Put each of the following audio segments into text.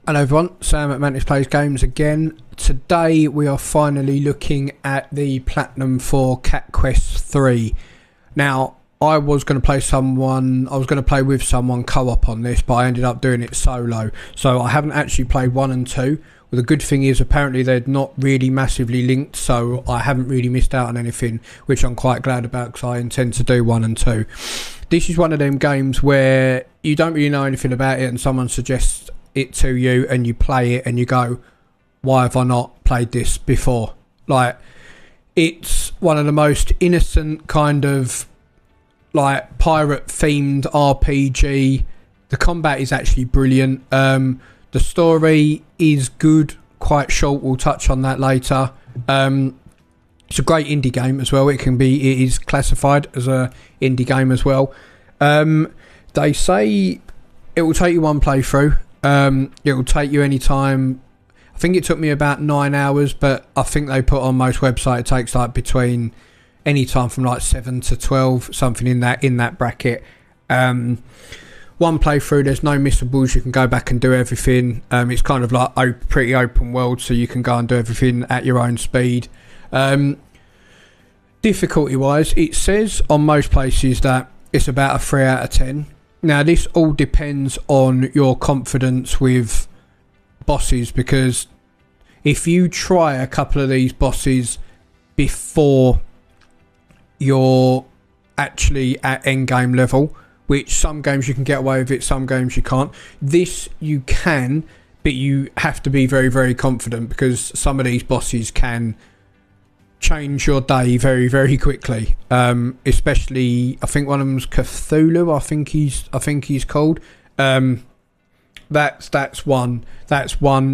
Hello everyone, Sam at MantisPlaysGame again. Today we are finally looking at the Platinum for Cat Quest 3. Now, I was going to play with someone co-op on this, but I ended up doing it solo. So I haven't actually played 1 and 2. Well, the good thing is apparently they're not really massively linked, so I haven't really missed out on anything, which I'm quite glad about because I intend to do 1 and 2. This is one of them games where you don't really know anything about it and someone suggests it to you and you play it and you go, why have I not played this before? Like, it's one of the most innocent kind of like pirate themed RPG. The combat is actually brilliant. The story is good, quite short. We'll touch on that later. It's a great indie game as well. It is classified as a indie game as well. They say it will take you 1 playthrough. It will take you any time. I think it took me about 9 hours, but I think they put on most websites it takes like between any time from like 7 to 12, something in that bracket. 1 playthrough, there's no missables, you can go back and do everything. It's kind of like pretty open world, so you can go and do everything at your own speed. Difficulty wise, it says on most places that it's about a 3 out of 10. Now, this all depends on your confidence with bosses, because if you try a couple of these bosses before you're actually at endgame level, which some games you can get away with it, some games you can't. This you can, but you have to be very, very confident, because some of these bosses can change your day very, very quickly. Especially, I think one of them's Cthulhu. I think he's called. That's one.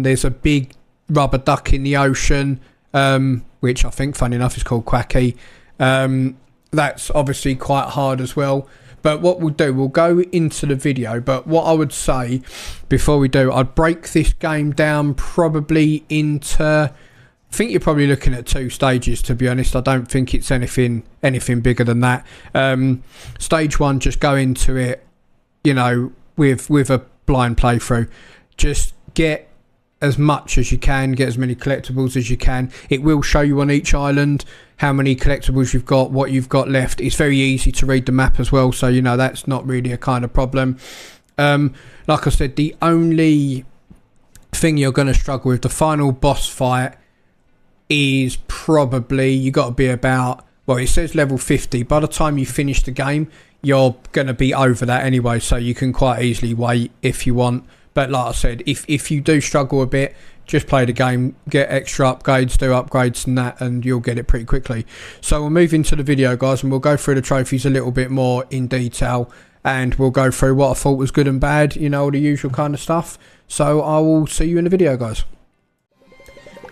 There's a big rubber duck in the ocean, which I think, funny enough, is called Quacky. That's obviously quite hard as well. But what we'll do, we'll go into the video. But what I would say before we do, I'd break this game down probably into, I think you're probably looking at 2 stages, to be honest. I don't think it's anything bigger than that. Stage 1, just go into it, you know, with a blind playthrough. Just get as much as you can, get as many collectibles as you can. It will show you on each island how many collectibles you've got, what you've got left. It's very easy to read the map as well, so you know that's not really a kind of problem. Like I said, the only thing you're going to struggle with, the final boss fight, is probably, you got to be about, well, it says level 50. By the time you finish the game, you're going to be over that anyway, so you can quite easily wait if you want. But like I said, if you do struggle a bit, just play the game, get extra upgrades, do upgrades and that, and you'll get it pretty quickly. So we'll move into the video, guys, and we'll go through the trophies a little bit more in detail, and we'll go through what I thought was good and bad, you know, all the usual kind of stuff. So I will see you in the video, guys.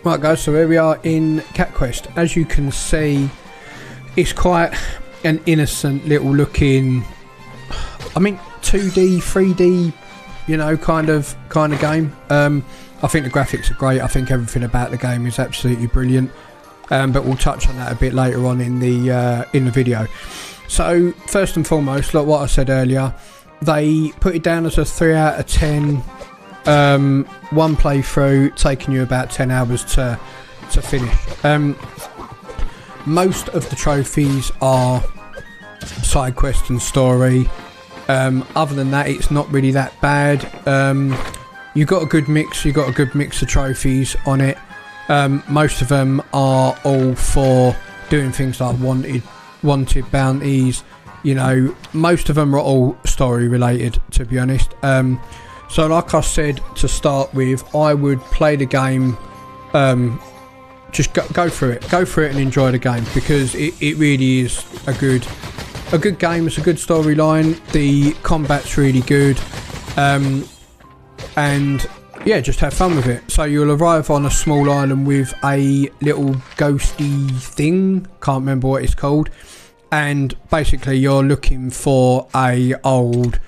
Right, guys, so here we are in Cat Quest. As you can see, it's quite an innocent little looking, I mean, 2D, 3D, you know, kind of game. I think the graphics are great. I think everything about the game is absolutely brilliant. But we'll touch on that a bit later on in the video. So first and foremost, like what I said earlier, they put it down as a 3 out of 10. 1 playthrough, taking you about 10 hours to finish. Most of the trophies are side quest and story. Other than that, it's not really that bad. You got a good mix. You got a good mix of trophies on it. Most of them are all for doing things like wanted bounties. You know, most of them are all story related, to be honest. So like I said to start with, I would play the game, just go through it and enjoy the game, because it really is a good game. It's a good storyline, the combat's really good, and yeah, just have fun with it. So you'll arrive on a small island with a little ghosty thing, can't remember what it's called, and basically you're looking for a old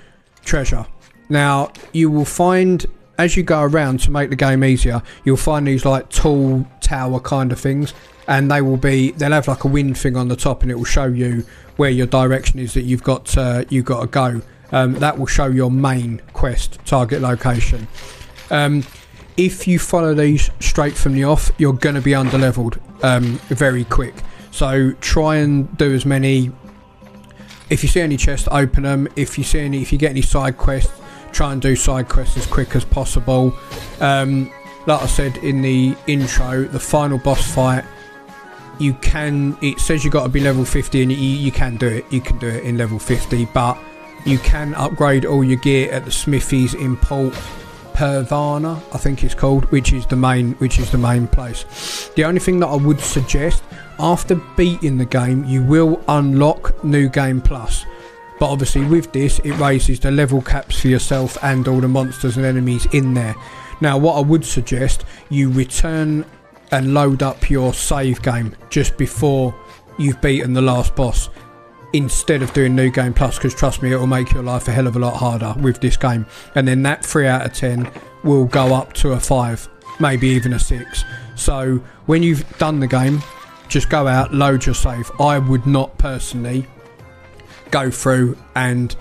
treasure. Now, you will find, as you go around, to make the game easier, you'll find these like tall tower kind of things, and they'll have like a wind thing on the top, and it will show you where your direction is that you've got to go. That will show your main quest target location. if you follow these straight from the off, you're going to be under-leveled very quick. So try and do as many. If you see any chests, open them. If you get any side quests, try and do side quests as quick as possible. Like I said in the intro, the final boss fight, it says you got to be level 50, and you can do it. You can do it in level 50, but you can upgrade all your gear at the smithies in Port Pervana, I think it's called, which is the main place. The only thing that I would suggest, after beating the game, you will unlock New Game Plus. But obviously with this, it raises the level caps for yourself and all the monsters and enemies in there. Now, what I would suggest, you return and load up your save game just before you've beaten the last boss, instead of doing New Game Plus, because trust me, it will make your life a hell of a lot harder with this game. And then that 3 out of 10 will go up to a 5, maybe even a 6. So when you've done the game, just go out, load your save. I would not personally go through and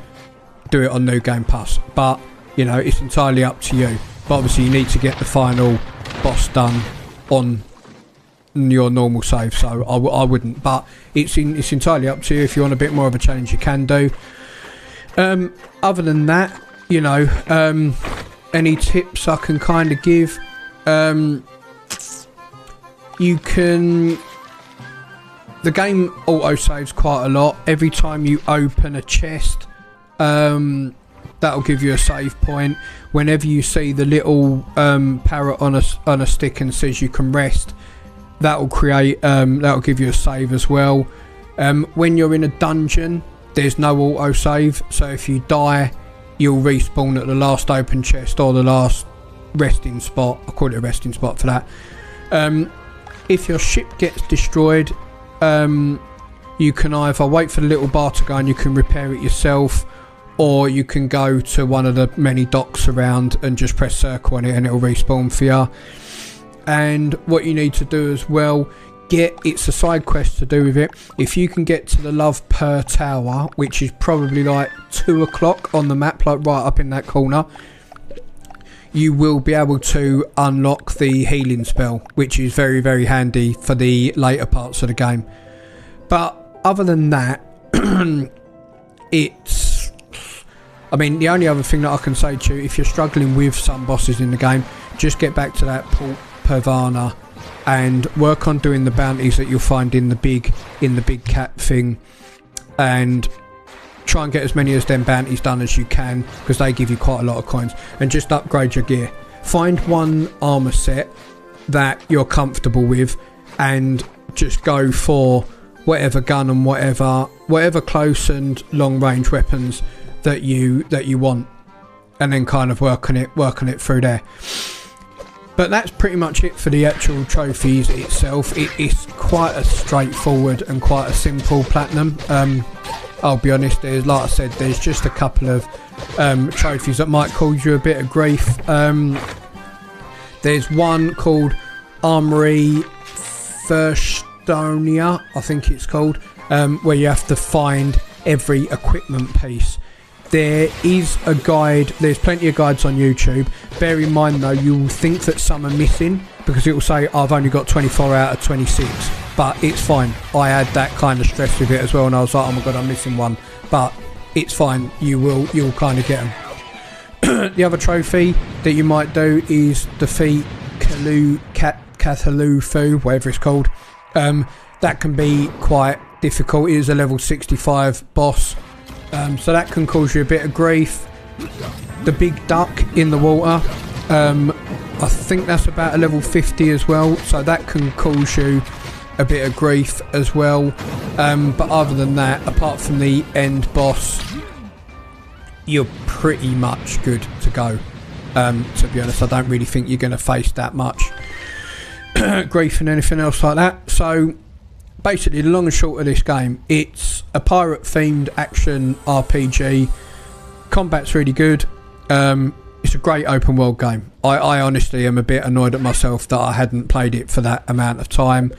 do it on New Game Plus, but you know, it's entirely up to you. But obviously you need to get the final boss done on your normal save, so I wouldn't, but it's entirely up to you. If you want a bit more of a challenge, you can do. Other than that, you know, any tips I can kind of give, you can, the game auto saves quite a lot. Every time you open a chest, that'll give you a save point. Whenever you see the little parrot on a stick and says you can rest, that'll give you a save as well. When you're in a dungeon, there's no auto save, so if you die, you'll respawn at the last open chest or the last resting spot. I call it a resting spot for that. If your ship gets destroyed, you can either wait for the little bar to go and you can repair it yourself, or you can go to one of the many docks around and just press circle on it and it'll respawn for you. And what you need to do as well, it's a side quest to do with it. If you can get to the Love Per Tower, which is probably like 2 o'clock on the map, like right up in that corner, you will be able to unlock the healing spell, which is very, very handy for the later parts of the game. But other than that, the only other thing that I can say to you, if you're struggling with some bosses in the game, just get back to that Port Pervana and work on doing the bounties that you'll find in the big cat thing, and try and get as many of them bounties done as you can, because they give you quite a lot of coins. And just upgrade your gear. Find one armor set that you're comfortable with and just go for whatever gun and whatever close and long range weapons that you want, and then kind of work on it through there. But that's pretty much it for the actual trophies itself. It's quite a straightforward and quite a simple platinum. I'll be honest, like I said, there's just a couple of trophies that might cause you a bit of grief. There's one called Armory Thurstonia, I think it's called, where you have to find every equipment piece. There is a guide, there's plenty of guides on YouTube. Bear in mind though, you will think that some are missing, because it will say I've only got 24 out of 26, but it's fine. I had that kind of stress with it as well, and I was like, oh my god, I'm missing one, but it's fine, you'll kind of get them. The other trophy that you might do is defeat Cthulhu, whatever it's called. That can be quite difficult. It is a level 65 boss. So that can cause you a bit of grief. The big duck in the water, I think that's about a level 50 as well, so that can cause you a bit of grief as well. But other than that, apart from the end boss, you're pretty much good to go. To be honest, I don't really think you're going to face that much grief and anything else like that. So basically, the long and short of this game, it's a pirate themed action RPG. Combat's really good. It's a great open world game. I honestly am a bit annoyed at myself that I hadn't played it for that amount of time.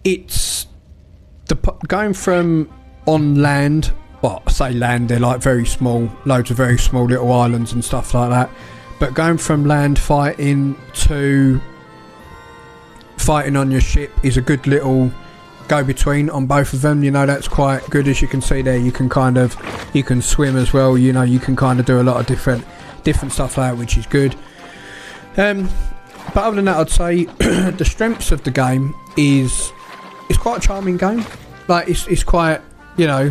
It's going from on land, well, I say land, they're like very small, loads of very small little islands and stuff like that, but going from land fighting to fighting on your ship is a good little go-between on both of them. You know, that's quite good. As you can see there, you can swim as well. You know, you can kind of do a lot of different stuff like that, which is good. But other than that, I'd say the strengths of the game is it's quite a charming game. Like it's quite, you know,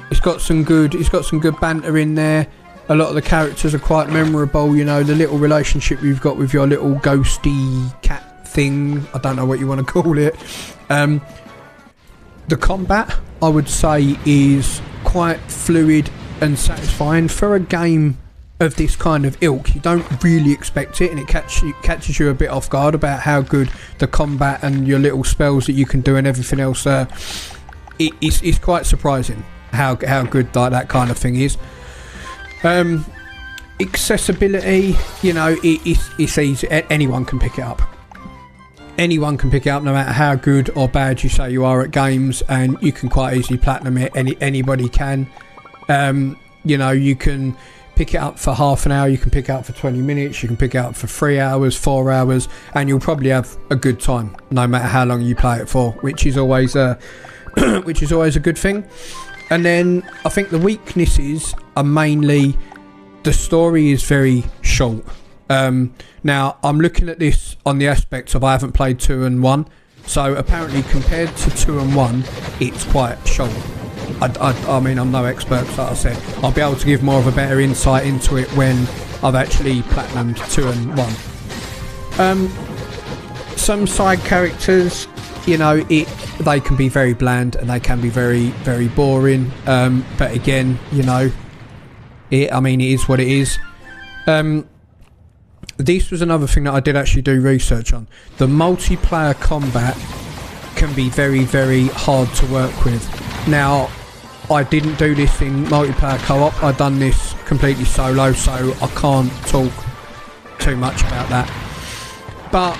it's got some good banter in there. A lot of the characters are quite memorable. You know, the little relationship you've got with your little ghosty cat thing, I don't know what you want to call it. The combat, I would say, is quite fluid and satisfying for a game of this kind of ilk. You don't really expect it, and it catches you a bit off guard about how good the combat and your little spells that you can do and everything else. It's quite surprising how good that kind of thing is. Accessibility, you know, it's easy. Anyone can pick it up. Anyone can pick it up, no matter how good or bad you say you are at games, and you can quite easily platinum it. Anybody can. You know, you can pick it up for half an hour, you can pick it up for 20 minutes, you can pick it up for 3 hours, 4 hours, and you'll probably have a good time, no matter how long you play it for, which is always a good thing. And then I think the weaknesses are mainly the story is very short. Now I'm looking at this on the aspects of I haven't played 2 and 1, so apparently compared to 2 and 1 it's quite short. I mean, I'm no expert, like I said. I'll be able to give more of a better insight into it when I've actually platinumed 2 and 1. Some side characters, you know, they can be very bland and they can be very, very boring. But again, you know, it is what it is. This was another thing that I did actually do research on. The multiplayer combat can be very, very hard to work with. Now, I didn't do this in multiplayer co-op. I've done this completely solo, so I can't talk too much about that. But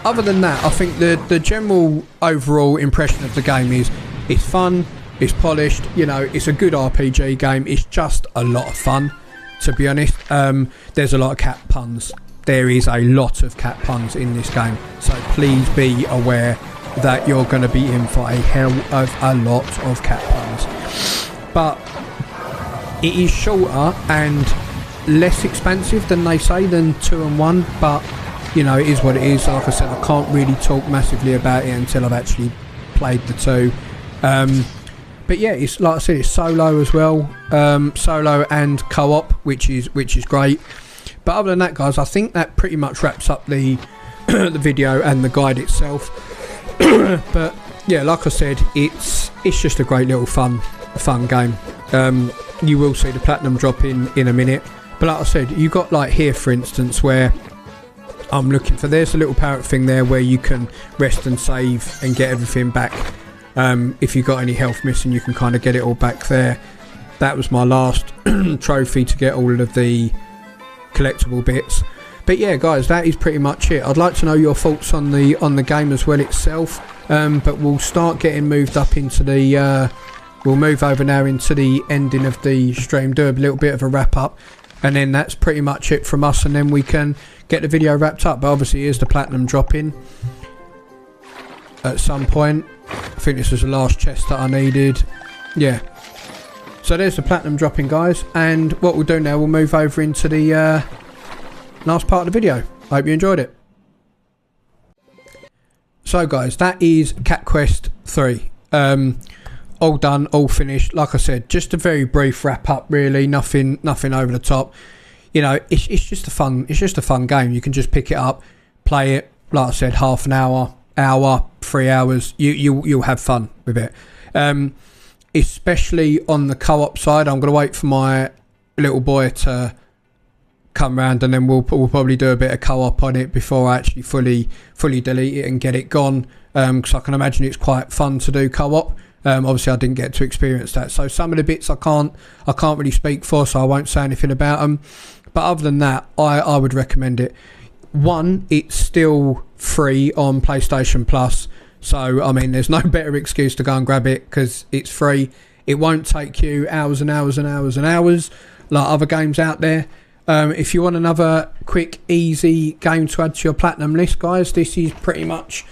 other than that, I think the general overall impression of the game is it's fun, it's polished, you know, it's a good RPG game. It's just a lot of fun, to be honest. There's a lot of cat puns. There is a lot of cat puns in this game, so please be aware that you're going to be in for a hell of a lot of cat puns. But it is shorter and less expansive than they say than 2 and 1, but you know, it is what it is. Like I said, I can't really talk massively about it until I've actually played the 2. But yeah, it's like I said, it's solo as well, solo and co-op, which is great. But other than that, guys, I think that pretty much wraps up the the video and the guide itself. But yeah, like I said, it's just a great little fun game. You will see the platinum drop in a minute, but like I said, you got like here, for instance, where I'm looking for, there's a little parrot thing there where you can rest and save and get everything back. If you got any health missing, you can kind of get it all back there. That was my last trophy to get all of the collectible bits. But yeah, guys, that is pretty much it. I'd like to know your thoughts on the game as well itself. But we'll start getting moved up into the we'll move over now into the ending of the stream, do a little bit of a wrap up, and then that's pretty much it from us, and then we can get the video wrapped up. But obviously here's the platinum drop in at some point. I think this was the last chest that I needed. Yeah, so there's the platinum dropping, guys, and what we'll do now, we'll move over into the last part of the video. I hope you enjoyed it. So guys, that is Cat Quest 3. All done, all finished. Like I said, just a very brief wrap up, really. Nothing over the top. You know, it's just a fun game. You can just pick it up, play it. Like I said, half an hour, 3 hours. You'll have fun with it. Especially on the co-op side. I'm gonna wait for my little boy to come round, and then we'll probably do a bit of co-op on it before I actually fully delete it and get it gone. Because I can imagine it's quite fun to do co-op. Obviously I didn't get to experience that, so some of the bits I can't really speak for, so I won't say anything about them. But other than that, I would recommend it. One, it's still free on PlayStation Plus, so I mean there's no better excuse to go and grab it because it's free. It won't take you hours and hours and hours and hours like other games out there. If you want another quick, easy game to add to your platinum list, guys, this is pretty much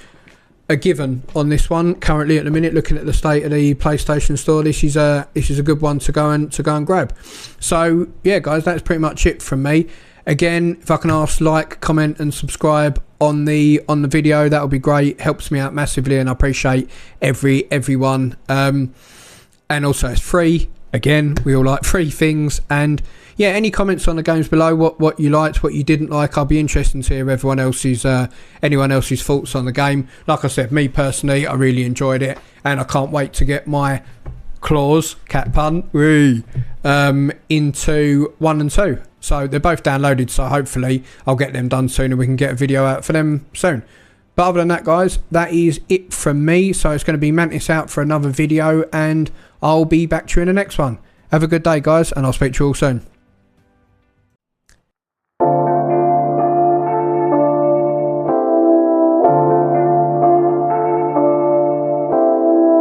a given on this one. Currently, at the minute, looking at the state of the PlayStation Store, this is a good one to go and grab. So yeah, guys, that's pretty much it from me. Again, if I can ask, like, comment, and subscribe on the video, that would be great. Helps me out massively, and I appreciate everyone. And also, it's free. Again, we all like free things. And yeah, any comments on the games below, what you liked, what you didn't like. I'll be interested to hear anyone else's thoughts on the game. Like I said, me personally, I really enjoyed it, and I can't wait to get my claws, cat pun, into 1 and 2. So they're both downloaded, so hopefully I'll get them done soon and we can get a video out for them soon. But other than that, guys, that is it from me. So it's going to be Mantis out for another video, and I'll be back to you in the next one. Have a good day, guys, and I'll speak to you all soon.